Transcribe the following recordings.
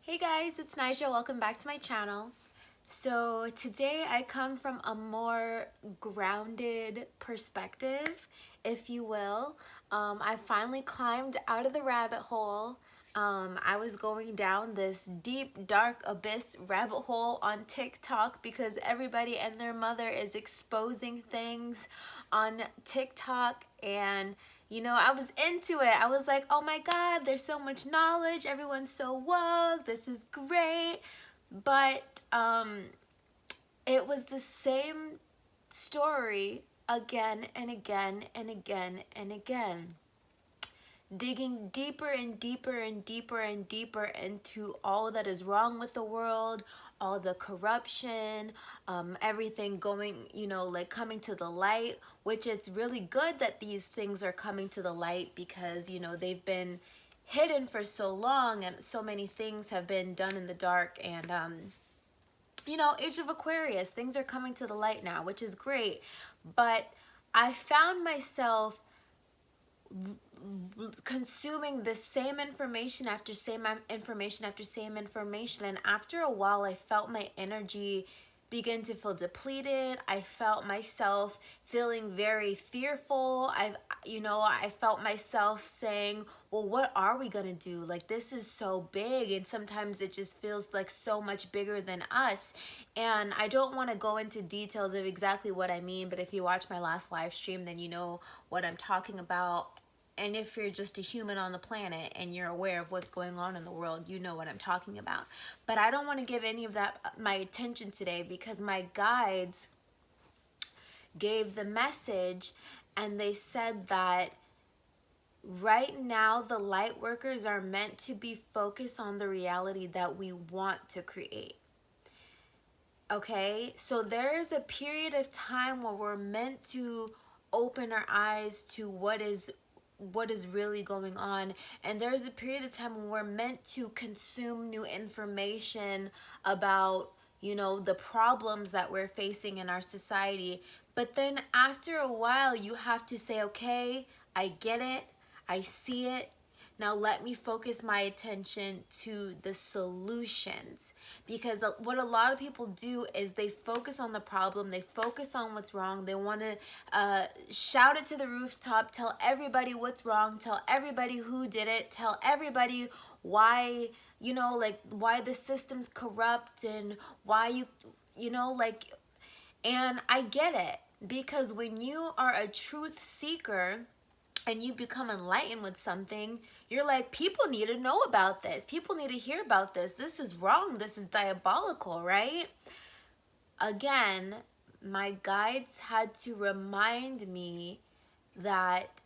Hey guys, it's Nija. Welcome back to my channel. So today I come from a more grounded perspective, if you will. I finally climbed out of the rabbit hole. I was going down this deep, dark abyss rabbit hole on TikTok because everybody and their mother is exposing things on TikTok, and I was into it. I was like, oh my God, there's so much knowledge. Everyone's so woke. This is great. But it was the same story again and again and again and again, digging deeper and deeper and deeper and deeper into all that is wrong with the world, all the corruption, everything going, like coming to the light, which it's really good that these things are coming to the light because, they've been hidden for so long and so many things have been done in the dark. And Age of Aquarius, things are coming to the light now, which is great. But I found myself consuming the same information after same information after same information, and after a while I felt my energy begin to feel depleted. I felt myself feeling very fearful. I felt myself saying, well, what are we gonna do? Like, this is so big, and sometimes it just feels like so much bigger than us. And I don't want to go into details of exactly what I mean, but if you watch my last live stream, then you know what I'm talking about. And if you're just a human on the planet and you're aware of what's going on in the world, you know what I'm talking about. But I don't want to give any of that my attention today because my guides gave the message, and they said that right now the light workers are meant to be focused on the reality that we want to create. Okay, so there is a period of time where we're meant to open our eyes to what is really going on, and there's a period of time when we're meant to consume new information about the problems that we're facing in our society. But then after a while you have to say, okay, I get it, I see it, now let me focus my attention to the solutions. Because what a lot of people do is they focus on the problem, they focus on what's wrong, they want to shout it to the rooftop, tell everybody what's wrong, tell everybody who did it, tell everybody why, like why the system's corrupt and why and I get it, because when you are a truth seeker and you become enlightened with something, you're like, people need to know about this. People need to hear about this. This is wrong. This is diabolical, right? Again, my guides had to remind me that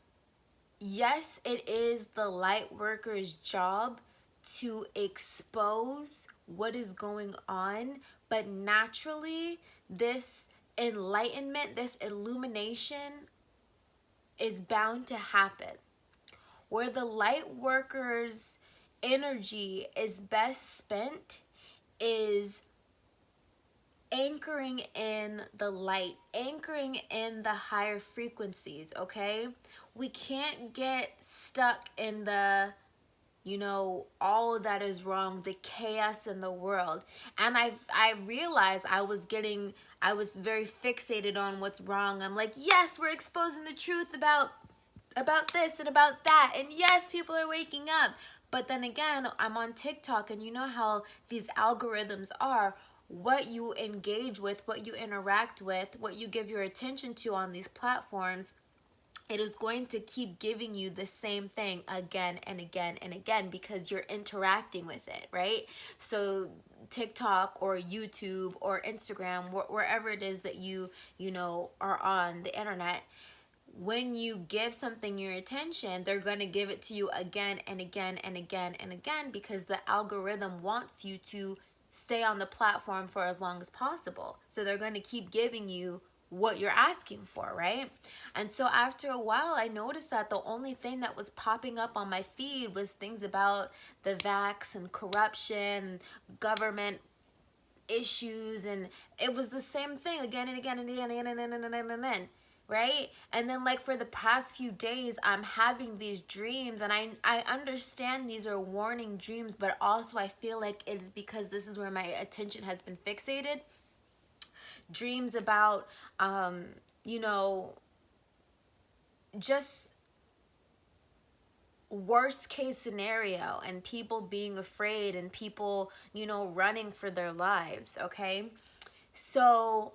yes, it is the light worker's job to expose what is going on, but naturally, this enlightenment, this illumination is bound to happen. Where the light workers' energy is best spent is anchoring in the light, anchoring in the higher frequencies, okay? We can't get stuck in the all that is wrong, the chaos in the world. And I realized I was very fixated on what's wrong. I'm like, yes, we're exposing the truth about this and about that, and yes, people are waking up. But then again, I'm on TikTok, and you know how these algorithms are. What you engage with, what you interact with, what you give your attention to on these platforms, it is going to keep giving you the same thing again and again and again because you're interacting with it, right? So TikTok or YouTube or Instagram, wherever it is that you are on the internet, when you give something your attention, they're going to give it to you again and again and again and again, because the algorithm wants you to stay on the platform for as long as possible. So they're going to keep giving you what you're asking for, right? And so after a while, I noticed that the only thing that was popping up on my feed was things about the vax and corruption, government issues, and it was the same thing again and again and again and again and again and again. right? And then like for the past few days, I'm having these dreams, and I understand these are warning dreams, but also I feel like it's because this is where my attention has been fixated. Dreams about, you know, just worst case scenario, and people being afraid, and people, you know, running for their lives, okay? So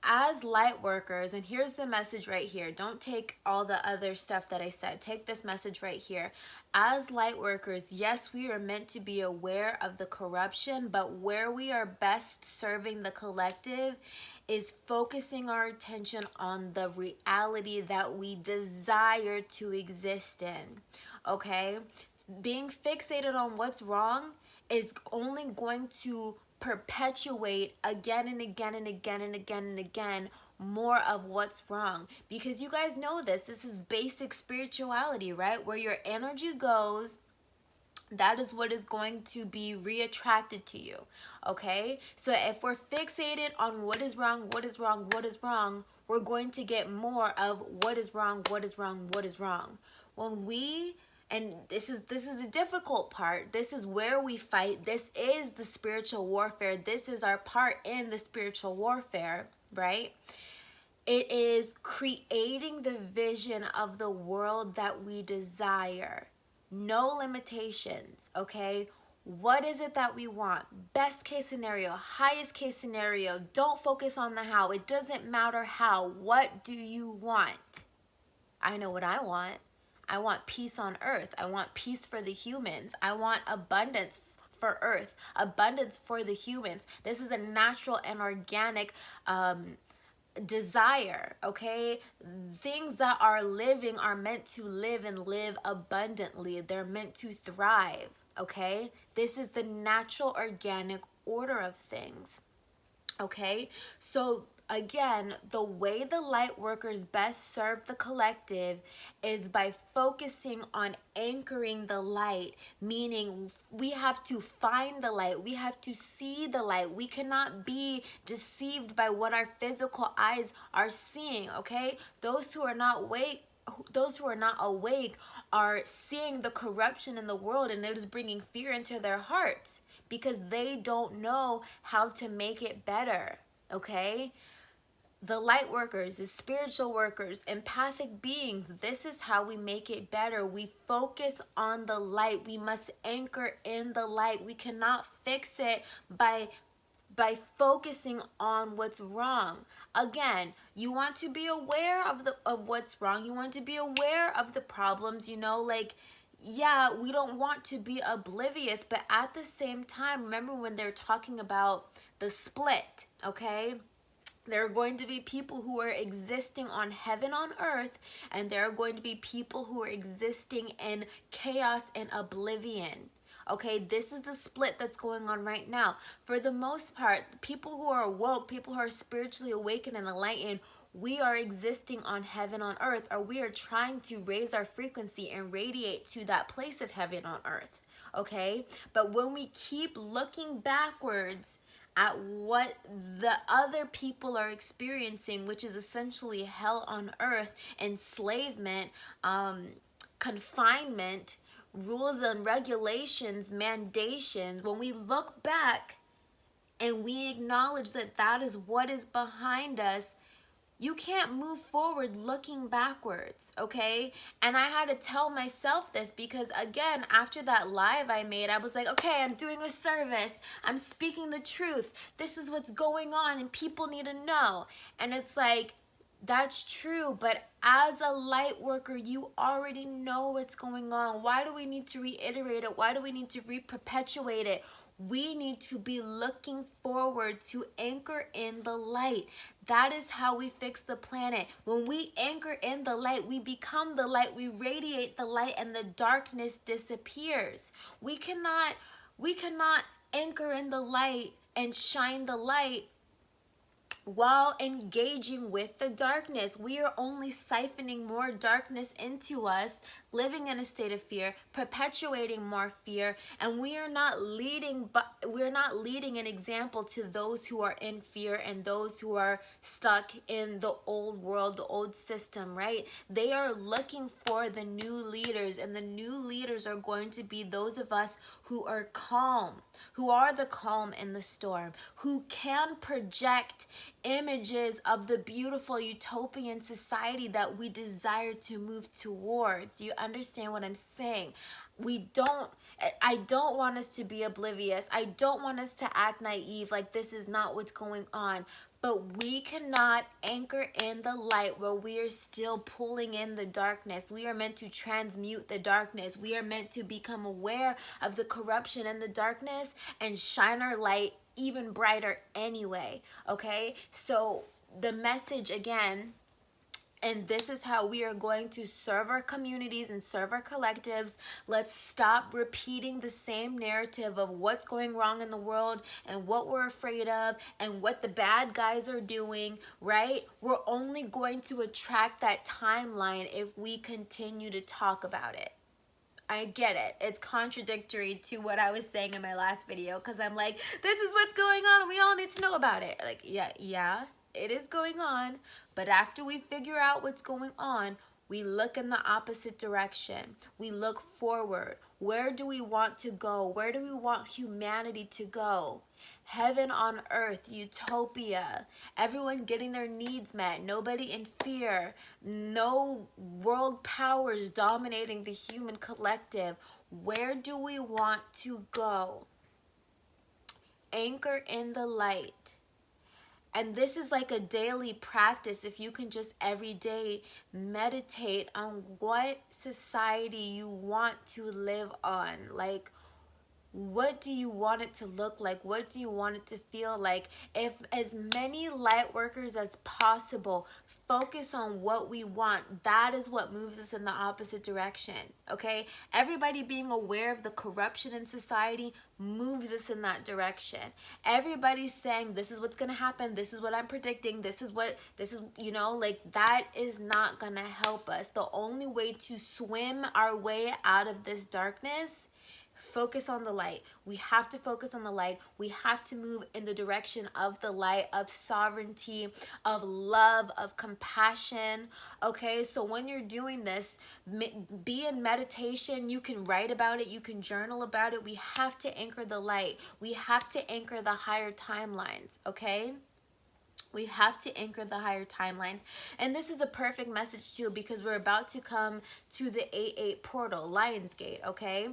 as light workers, and here's the message right here. Don't take all the other stuff that I said. Take this message right here. As light workers, yes, we are meant to be aware of the corruption, but where we are best serving the collective is focusing our attention on the reality that we desire to exist in, okay? Being fixated on what's wrong is only going to perpetuate again and again and again and again and again more of what's wrong. Because you guys know this is basic spirituality, right? Where your energy goes, that is what is going to be reattracted to you, okay? So if we're fixated on what is wrong, what is wrong, what is wrong, we're going to get more of what is wrong, what is wrong, what is wrong. When we, and this is the difficult part, this is where we fight, this is the spiritual warfare, this is our part in the spiritual warfare, right? It is creating the vision of the world that we desire. No limitations, okay? What is it that we want? Best case scenario, highest case scenario. Don't focus on the how. It doesn't matter how. What do you want? I know what I want. I want peace on earth. I want peace for the humans. I want abundance for earth, abundance for the humans. This is a natural and organic desire, okay? Things that are living are meant to live and live abundantly. They're meant to thrive, okay? This is the natural organic order of things, okay? So again, the way the light workers best serve the collective is by focusing on anchoring the light, meaning we have to find the light, we have to see the light. We cannot be deceived by what our physical eyes are seeing, okay? Those who are not awake are seeing the corruption in the world, and it is bringing fear into their hearts because they don't know how to make it better, okay? The light workers, the spiritual workers, empathic beings, this is how we make it better. We focus on the light. We must anchor in the light. We cannot fix it by focusing on what's wrong. Again, you want to be aware of what's wrong. You want to be aware of the problems, you know, like, yeah, we don't want to be oblivious, but at the same time, remember when they're talking about the split, okay? There are going to be people who are existing on heaven on earth, and there are going to be people who are existing in chaos and oblivion. Okay, this is the split that's going on right now. For the most part, people who are woke, people who are spiritually awakened and enlightened, we are existing on heaven on earth, or we are trying to raise our frequency and radiate to that place of heaven on earth. Okay, but when we keep looking backwards at what the other people are experiencing, which is essentially hell on earth, enslavement, confinement, rules and regulations, mandations, when we look back and we acknowledge that that is what is behind us, you can't move forward looking backwards, okay? And I had to tell myself this because, again, after that live I made, I was like, okay, I'm doing a service. I'm speaking the truth. This is what's going on and people need to know. And it's like, that's true, but as a light worker, you already know what's going on. Why do we need to reiterate it? Why do we need to re-perpetuate it? We need to be looking forward to anchor in the light. That is how we fix the planet. When we anchor in the light, we become the light, we radiate the light, and the darkness disappears. We cannot anchor in the light and shine the light while engaging with the darkness. We are only siphoning more darkness into us living in a state of fear, perpetuating more fear, and we are not leading, but we're not leading an example to those who are in fear and those who are stuck in the old world, the old system, right? They are looking for the new leaders, and the new leaders are going to be those of us who are calm, who are the calm in the storm, who can project images of the beautiful utopian society that we desire to move towards. You understand what I'm saying? I don't want us to be oblivious. I don't want us to act naive like this is not what's going on. But we cannot anchor in the light where we are still pulling in the darkness. We are meant to transmute the darkness. We are meant to become aware of the corruption and the darkness and shine our light even brighter anyway. Okay? So the message again, and this is how we are going to serve our communities and serve our collectives. Let's stop repeating the same narrative of what's going wrong in the world and what we're afraid of and what the bad guys are doing, right? We're only going to attract that timeline if we continue to talk about it. I get it. It's contradictory to what I was saying in my last video because I'm like, this is what's going on and we all need to know about it. Like, yeah, it is going on. But after we figure out what's going on, we look in the opposite direction. We look forward. Where do we want to go? Where do we want humanity to go? Heaven on earth, utopia, everyone getting their needs met, nobody in fear, no world powers dominating the human collective. Where do we want to go? Anchor in the light. And this is like a daily practice. If you can just every day meditate on what society you want to live on. Like, what do you want it to look like? What do you want it to feel like? If as many light workers as possible focus on what we want, that is what moves us in the opposite direction, okay? Everybody being aware of the corruption in society moves us in that direction. Everybody's saying this is what's gonna happen, this is what I'm predicting, this is, you know, like that is not gonna help us. The only way to swim our way out of this darkness, focus on the light. We have to focus on the light. We have to move in the direction of the light, of sovereignty, of love, of compassion. Okay, so when you're doing this, be in meditation. You can write about it. You can journal about it. We have to anchor the light. We have to anchor the higher timelines. Okay? We have to anchor the higher timelines. And this is a perfect message too, because we're about to come to the 8-8 portal, Lionsgate, okay?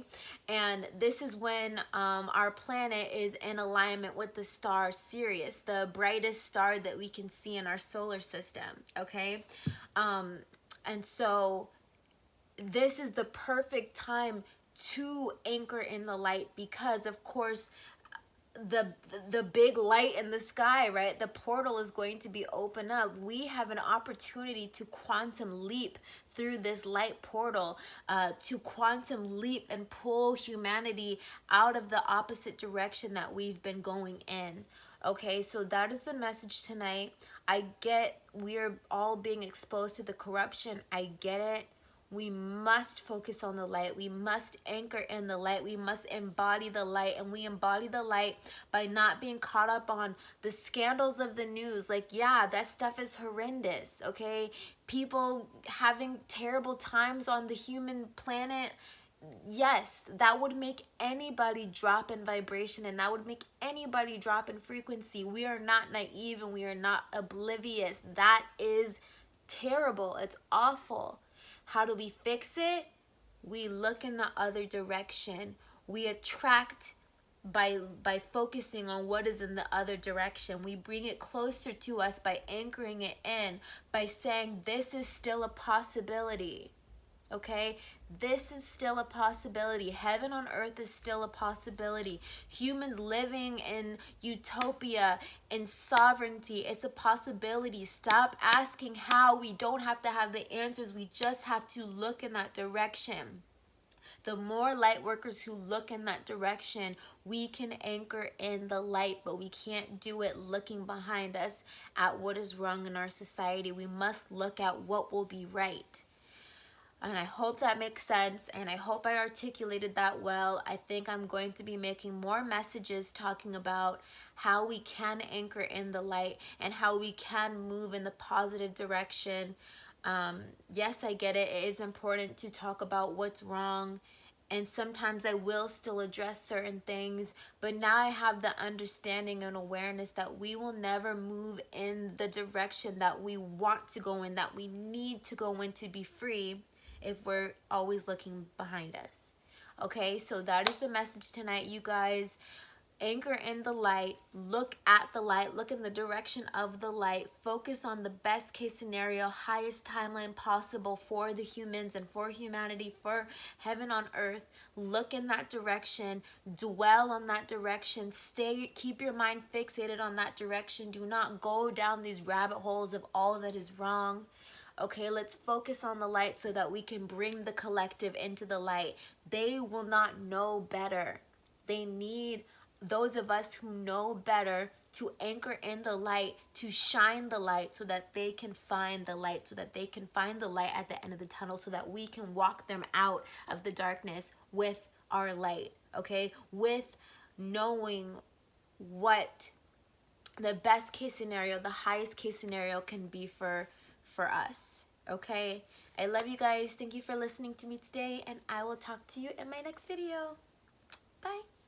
And this is when our planet is in alignment with the star Sirius, the brightest star that we can see in our solar system, okay? And so this is the perfect time to anchor in the light because, of course, the big light in the sky, right? The portal is going to be open up. We have an opportunity to quantum leap through this light portal, to quantum leap and pull humanity out of the opposite direction that we've been going in. Okay, so that is the message tonight. I get we're all being exposed to the corruption. I get it. We must focus on the light. We must anchor in the light. We must embody the light. And we embody the light by not being caught up on the scandals of the news. Like, yeah, that stuff is horrendous, okay? People having terrible times on the human planet. Yes, that would make anybody drop in vibration, and that would make anybody drop in frequency. We are not naive and we are not oblivious. That is terrible. It's awful. How do we fix it? We look in the other direction. We attract by focusing on what is in the other direction. We bring it closer to us by anchoring it in, by saying this is still a possibility. Okay, this is still a possibility. Heaven on earth is still a possibility. Humans living in utopia and sovereignty, it's a possibility. Stop asking how. We don't have to have the answers. We just have to look in that direction. The more light workers who look in that direction, we can anchor in the light, but we can't do it looking behind us at what is wrong in our society. We must look at what will be right. And I hope that makes sense, and I hope I articulated that well. I think I'm going to be making more messages talking about how we can anchor in the light and how we can move in the positive direction. Yes, I get it. It is important to talk about what's wrong, and sometimes I will still address certain things, but now I have the understanding and awareness that we will never move in the direction that we want to go in, that we need to go in to be free, if we're always looking behind us. Okay, so that is the message tonight, you guys. Anchor in the light, look at the light, look in the direction of the light, focus on the best case scenario, highest timeline possible for the humans and for humanity, for heaven on earth. Look in that direction, dwell on that direction, keep your mind fixated on that direction. Do not go down these rabbit holes of all that is wrong. Okay, let's focus on the light so that we can bring the collective into the light. They will not know better. They need those of us who know better to anchor in the light, to shine the light so that they can find the light, so that they can find the light at the end of the tunnel, so that we can walk them out of the darkness with our light, okay? With knowing what the best case scenario, the highest case scenario can be for us, okay? I love you guys. Thank you for listening to me today, and I will talk to you in my next video. Bye.